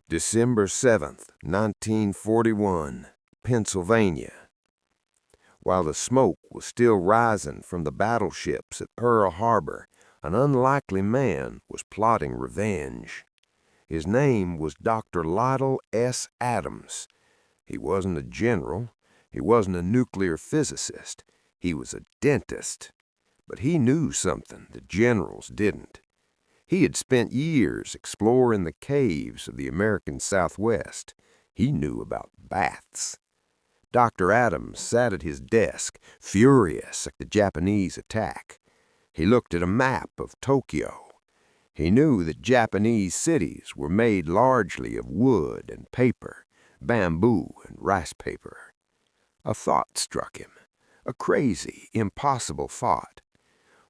December 7th, 1941, Pennsylvania. While the smoke was still rising from the battleships at Pearl Harbor, an unlikely man was plotting revenge. His name was Dr. Lytle S. Adams. He wasn't a general. He wasn't a nuclear physicist. He was a dentist. But he knew something the generals didn't. He had spent years exploring the caves of the American Southwest. He knew about bats. Dr. Adams sat at his desk, furious at the Japanese attack. He looked at a map of Tokyo. He knew that Japanese cities were made largely of wood and paper, bamboo and rice paper. A thought struck him, a crazy, impossible thought.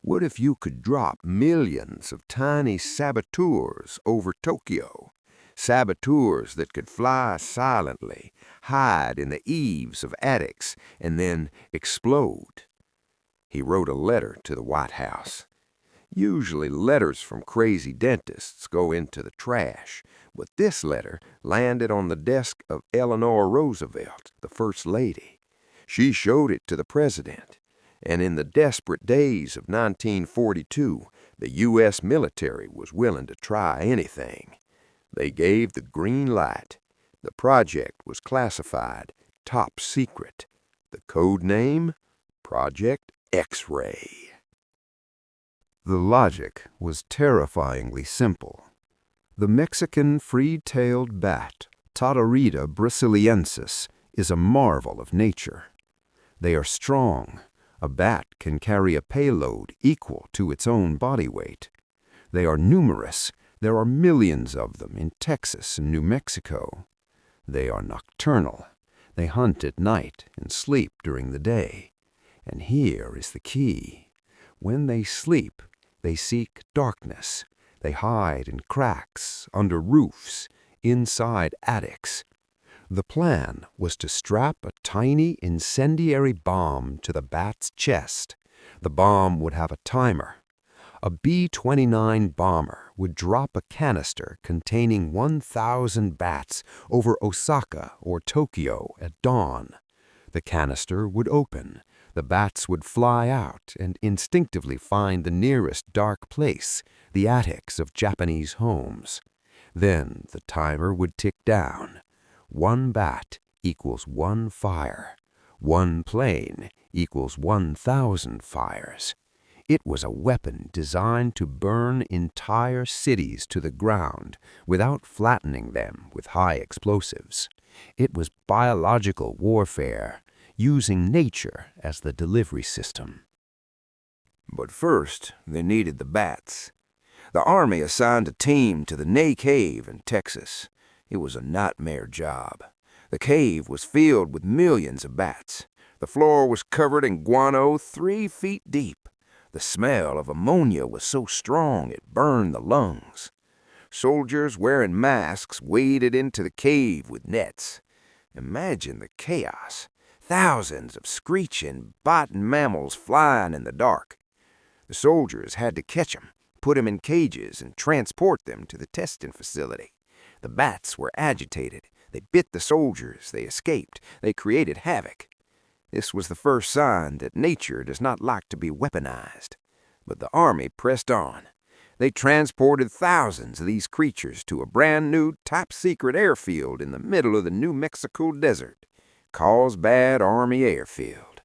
What if you could drop millions of tiny saboteurs over Tokyo? Saboteurs that could fly silently, hide in the eaves of attics, and then explode. He wrote a letter to the White House. Usually letters from crazy dentists go into the trash, but this letter landed on the desk of Eleanor Roosevelt, the First Lady. She showed it to the President. And in the desperate days of 1942, the U.S. military was willing to try anything. They gave the green light. The project was classified top secret. The code name? Project X-Ray. The logic was terrifyingly simple. The Mexican free-tailed bat, Taurida brasiliensis, is a marvel of nature. They are strong. A bat can carry a payload equal to its own body weight. They are numerous. There are millions of them in Texas and New Mexico. They are nocturnal. They hunt at night and sleep during the day. And here is the key. When they sleep, they seek darkness. They hide in cracks, under roofs, inside attics. The plan was to strap a tiny incendiary bomb to the bat's chest. The bomb would have a timer. A B-29 bomber would drop a canister containing 1,000 bats over Osaka or Tokyo at dawn. The canister would open. The bats would fly out and instinctively find the nearest dark place, the attics of Japanese homes. Then the timer would tick down. 1 bat equals 1 fire. 1 plane equals 1,000 fires. It was a weapon designed to burn entire cities to the ground without flattening them with high explosives. It was biological warfare, using nature as the delivery system. But first, they needed the bats. The Army assigned a team to the Nay Cave in Texas. It was a nightmare job. The cave was filled with millions of bats. The floor was covered in guano 3 feet deep. The smell of ammonia was so strong it burned the lungs. Soldiers wearing masks waded into the cave with nets. Imagine the chaos. Thousands of screeching, biting mammals flying in the dark. The soldiers had to catch them, put them in cages, and transport them to the testing facility. The bats were agitated. They bit the soldiers. They escaped. They created havoc. This was the first sign that nature does not like to be weaponized. But the Army pressed on. They transported thousands of these creatures to a brand new top-secret airfield in the middle of the New Mexico desert, Carlsbad Army Airfield.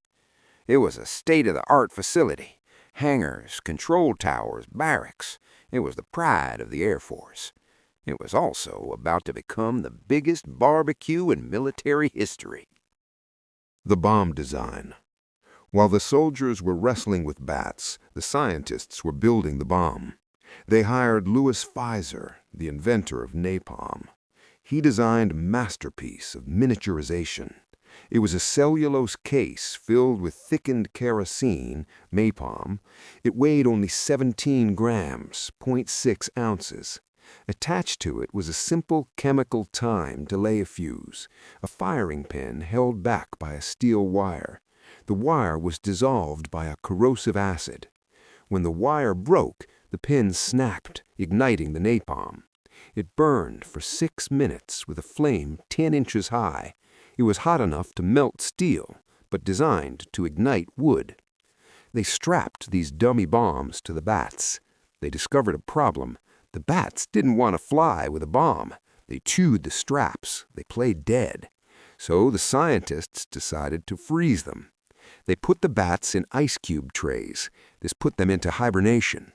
It was a state-of-the-art facility. Hangars, control towers, barracks. It was the pride of the Air Force. It was also about to become the biggest barbecue in military history. The bomb design. While the soldiers were wrestling with bats, the scientists were building the bomb. They hired Louis Pfizer, the inventor of napalm. He designed a masterpiece of miniaturization. It was a cellulose case filled with thickened kerosene, napalm. It weighed only 17 grams, 0.6 ounces. Attached to it was a simple chemical time to lay a fuse, a firing pin held back by a steel wire. The wire was dissolved by a corrosive acid. When the wire broke, the pin snapped, igniting the napalm. It burned for 6 minutes with a flame 10 inches high. It was hot enough to melt steel, but designed to ignite wood. They strapped these dummy bombs to the bats. They discovered a problem. The bats didn't want to fly with a bomb. They chewed the straps. They played dead. So the scientists decided to freeze them. They put the bats in ice cube trays. This put them into hibernation.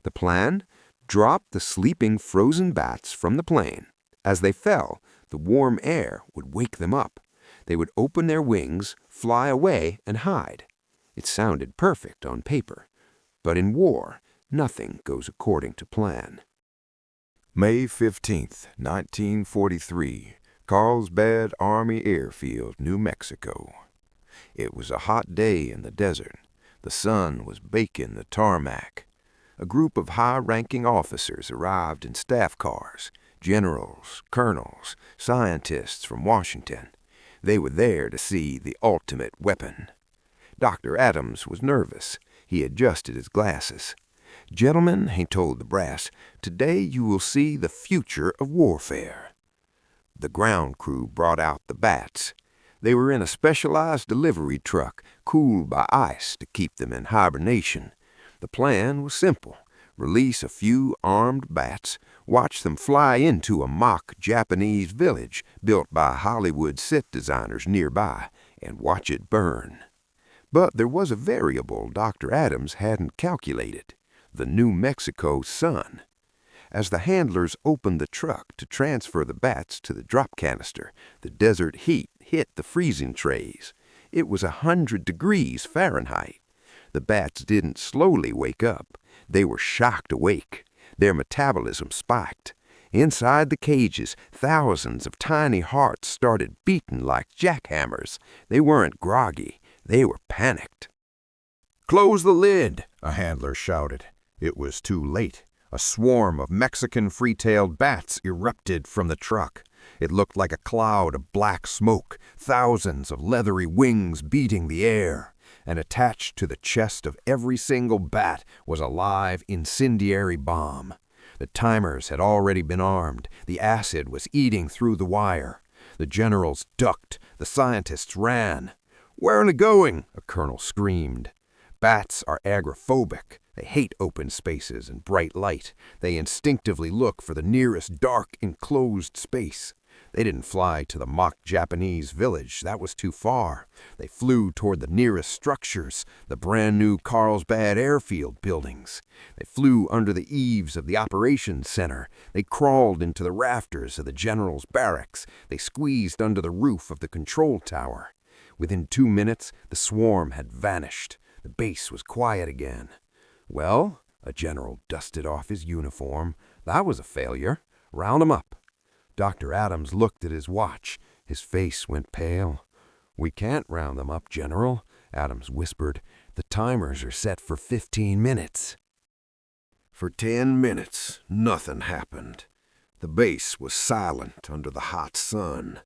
The plan? Drop the sleeping frozen bats from the plane. As they fell, the warm air would wake them up. They would open their wings, fly away, and hide. It sounded perfect on paper. But in war, nothing goes according to plan. May 15th, 1943, Carlsbad Army Airfield, New Mexico. It was a hot day in the desert. The sun was baking the tarmac. A group of high-ranking officers arrived in staff cars, generals, colonels, scientists from Washington. They were there to see the ultimate weapon. Dr. Adams was nervous. He adjusted his glasses. "Gentlemen," he told the brass, "today you will see the future of warfare." The ground crew brought out the bats. They were in a specialized delivery truck, cooled by ice to keep them in hibernation. The plan was simple. Release a few armed bats, watch them fly into a mock Japanese village built by Hollywood set designers nearby, and watch it burn. But there was a variable Dr. Adams hadn't calculated: the New Mexico sun. As the handlers opened the truck to transfer the bats to the drop canister, the desert heat hit the freezing trays. It was 100 degrees Fahrenheit. The bats didn't slowly wake up. They were shocked awake. Their metabolism spiked. Inside the cages, thousands of tiny hearts started beating like jackhammers. They weren't groggy. They were panicked. "Close the lid," a handler shouted. It was too late. A swarm of Mexican free-tailed bats erupted from the truck. It looked like a cloud of black smoke, thousands of leathery wings beating the air. And attached to the chest of every single bat was a live incendiary bomb. The timers had already been armed. The acid was eating through the wire. The generals ducked. The scientists ran. "Where are they going?" a colonel screamed. Bats are agoraphobic. They hate open spaces and bright light. They instinctively look for the nearest dark, enclosed space. They didn't fly to the mock Japanese village. That was too far. They flew toward the nearest structures, the brand-new Carlsbad Airfield buildings. They flew under the eaves of the operations center. They crawled into the rafters of the general's barracks. They squeezed under the roof of the control tower. Within 2 minutes, the swarm had vanished. The base was quiet again. "Well," a general dusted off his uniform, "that was a failure. Round 'em up." Dr. Adams looked at his watch. His face went pale. "We can't round them up, General," Adams whispered. "The timers are set for 15 minutes. For 10 minutes, nothing happened. The base was silent under the hot sun.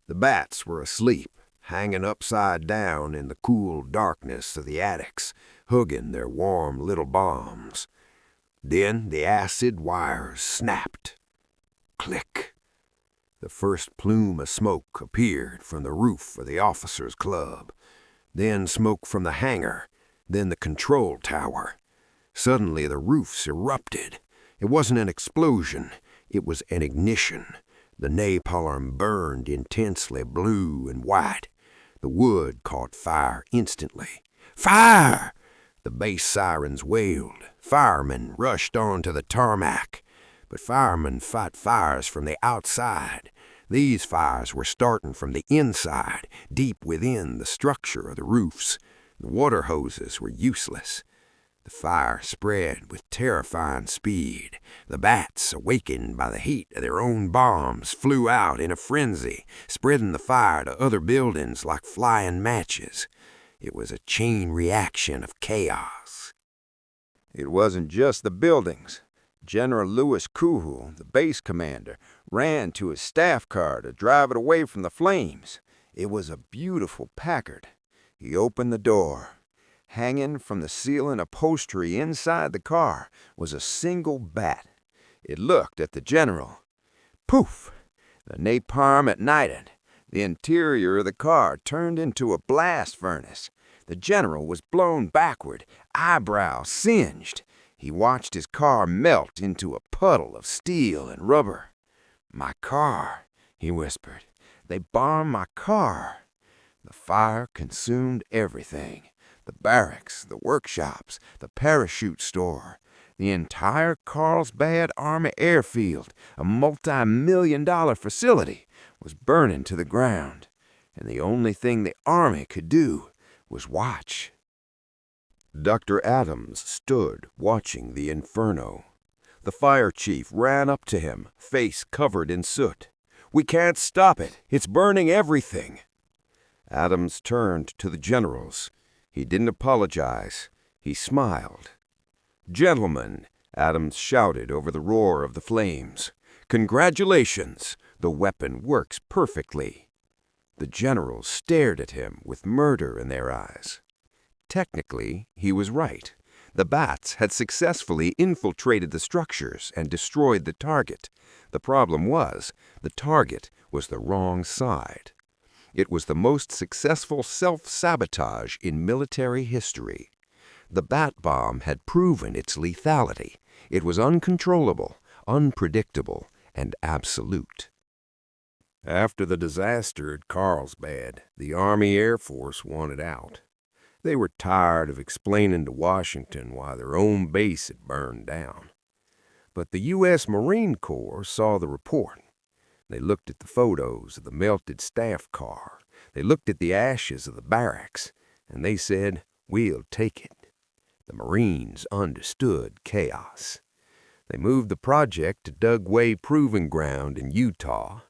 The bats were asleep, hanging upside down in the cool darkness of the attics, hugging their warm little bombs. Then the acid wires snapped. Click. The first plume of smoke appeared from the roof of the officers' club. Then smoke from the hangar. Then the control tower. Suddenly the roofs erupted. It wasn't an explosion. It was an ignition. The napalm burned intensely blue and white. The wood caught fire instantly. "Fire!" The base sirens wailed. Firemen rushed onto the tarmac. But firemen fight fires from the outside. These fires were starting from the inside, deep within the structure of the roofs. The water hoses were useless. The fire spread with terrifying speed. The bats, awakened by the heat of their own bombs, flew out in a frenzy, spreading the fire to other buildings like flying matches. It was a chain reaction of chaos. It wasn't just the buildings. General Lewis Kuhul, the base commander, ran to his staff car to drive it away from the flames. It was a beautiful Packard. He opened the door. Hanging from the ceiling upholstery inside the car was a single bat. It looked at the general. Poof! The napalm ignited. The interior of the car turned into a blast furnace. The general was blown backward, eyebrows singed. He watched his car melt into a puddle of steel and rubber. "My car," he whispered. "They bombed my car." The fire consumed everything. The barracks, the workshops, the parachute store. The entire Carlsbad Army Airfield, a multi-million-dollar facility, was burning to the ground. And the only thing the Army could do was watch. Dr. Adams stood watching the inferno. The fire chief ran up to him, face covered in soot. "We can't stop it. It's burning everything." Adams turned to the generals. He didn't apologize. He smiled. "Gentlemen," Adams shouted over the roar of the flames, "congratulations! The weapon works perfectly." The generals stared at him with murder in their eyes. Technically, he was right. The bats had successfully infiltrated the structures and destroyed the target. The problem was, the target was the wrong side. It was the most successful self-sabotage in military history. The bat bomb had proven its lethality. It was uncontrollable, unpredictable, and absolute. After the disaster at Carlsbad, the Army Air Force wanted out. They were tired of explaining to Washington why their own base had burned down. But the U.S. Marine Corps saw the report. They looked at the photos of the melted staff car. They looked at the ashes of the barracks, and they said, "We'll take it." The Marines understood chaos. They moved the project to WWII Proving Ground in Utah.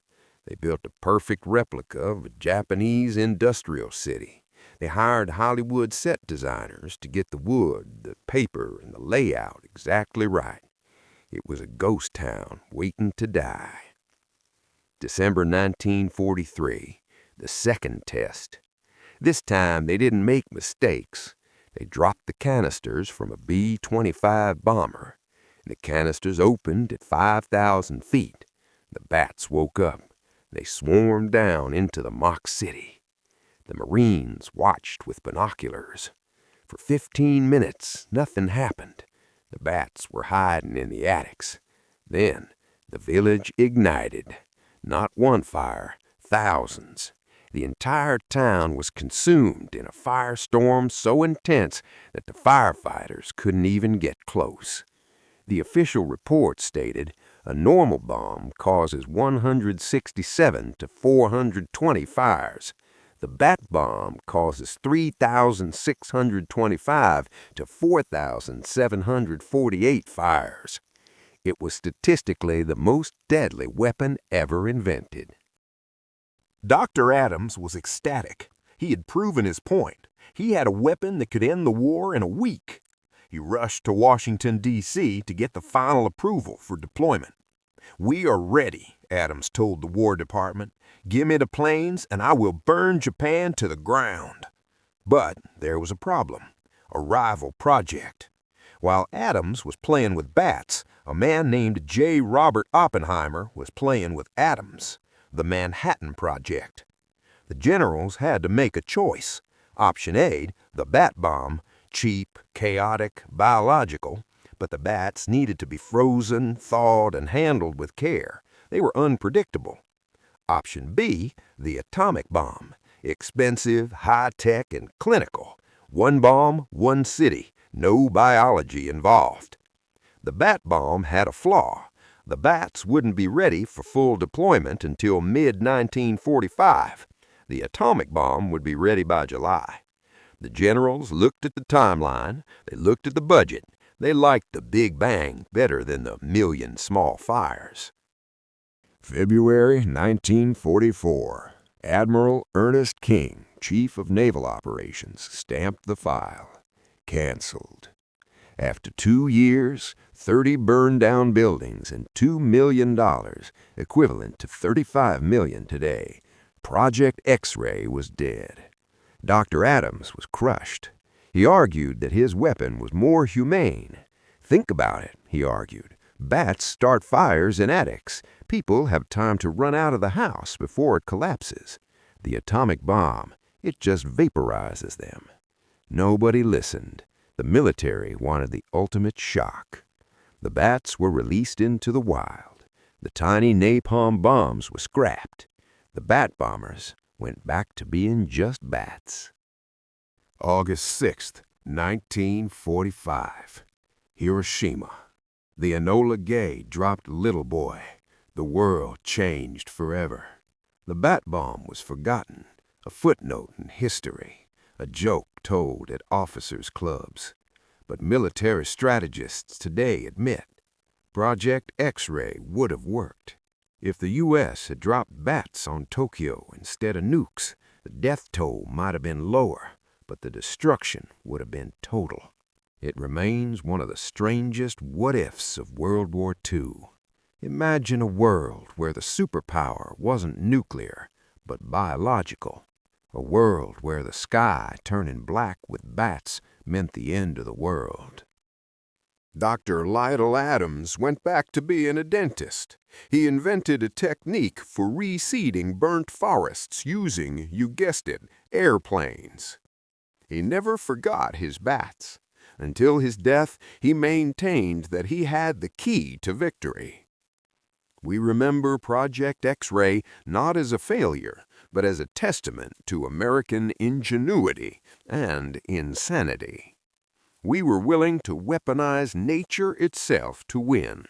They built a perfect replica of a Japanese industrial city. They hired Hollywood set designers to get the wood, the paper, and the layout exactly right. It was a ghost town waiting to die. December 1943, the second test. This time they didn't make mistakes. They dropped the canisters from a B-25 bomber. The canisters opened at 5,000 feet. The bats woke up. They swarmed down into the mock city. The Marines watched with binoculars. For 15 minutes, nothing happened. The bats were hiding in the attics. Then the village ignited. Not one fire, thousands. The entire town was consumed in a firestorm so intense that the firefighters couldn't even get close. The official report stated a normal bomb causes 167 to 420 fires. The bat bomb causes 3,625 to 4,748 fires. It was statistically the most deadly weapon ever invented. Dr. Adams was ecstatic. He had proven his point. He had a weapon that could end the war in a week. He rushed to Washington, D.C. to get the final approval for deployment. "We are ready," Adams told the War Department. "Give me the planes and I will burn Japan to the ground." But there was a problem, a rival project. While Adams was playing with bats, a man named J. Robert Oppenheimer was playing with atoms, the Manhattan Project. The generals had to make a choice. Option A, the bat bomb, cheap, chaotic, biological, but the bats needed to be frozen, thawed, and handled with care. They were unpredictable. Option B, the atomic bomb, expensive, high-tech, and clinical. One bomb, one city, no biology involved. The bat bomb had a flaw. The bats wouldn't be ready for full deployment until mid-1945. The atomic bomb would be ready by July. The generals looked at the timeline. They looked at the budget. They liked the Big Bang better than the million small fires. February 1944. Admiral Ernest King, Chief of Naval Operations, stamped the file. Canceled. After 2 years, 30 burned-down buildings, and $2 million, equivalent to $35 million today, Project X-Ray was dead. Dr. Adams was crushed. He argued that his weapon was more humane. Think about it, he argued. Bats start fires in attics. People have time to run out of the house before it collapses. The atomic bomb, it just vaporizes them. Nobody listened. The military wanted the ultimate shock. The bats were released into the wild. The tiny napalm bombs were scrapped. The bat bombers went back to being just bats. August 6th, 1945. Hiroshima. The Enola Gay dropped Little Boy. The world changed forever. The bat bomb was forgotten, a footnote in history, a joke told at officers' clubs. But military strategists today admit Project X-ray would have worked. If the U.S. had dropped bats on Tokyo instead of nukes, the death toll might have been lower, but the destruction would have been total. It remains one of the strangest what-ifs of World War II. Imagine a world where the superpower wasn't nuclear, but biological. A world where the sky turning black with bats meant the end of the world. Dr. Lytle Adams went back to being a dentist. He invented a technique for reseeding burnt forests using, you guessed it, airplanes. He never forgot his bats. Until his death, he maintained that he had the key to victory. We remember Project X-ray not as a failure, but as a testament to American ingenuity and insanity. We were willing to weaponize nature itself to win.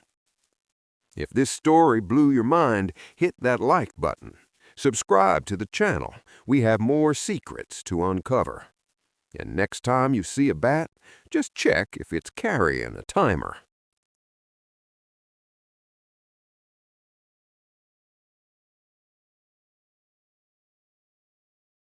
If this story blew your mind, hit that like button. Subscribe to the channel. We have more secrets to uncover. And next time you see a bat, just check if it's carrying a timer.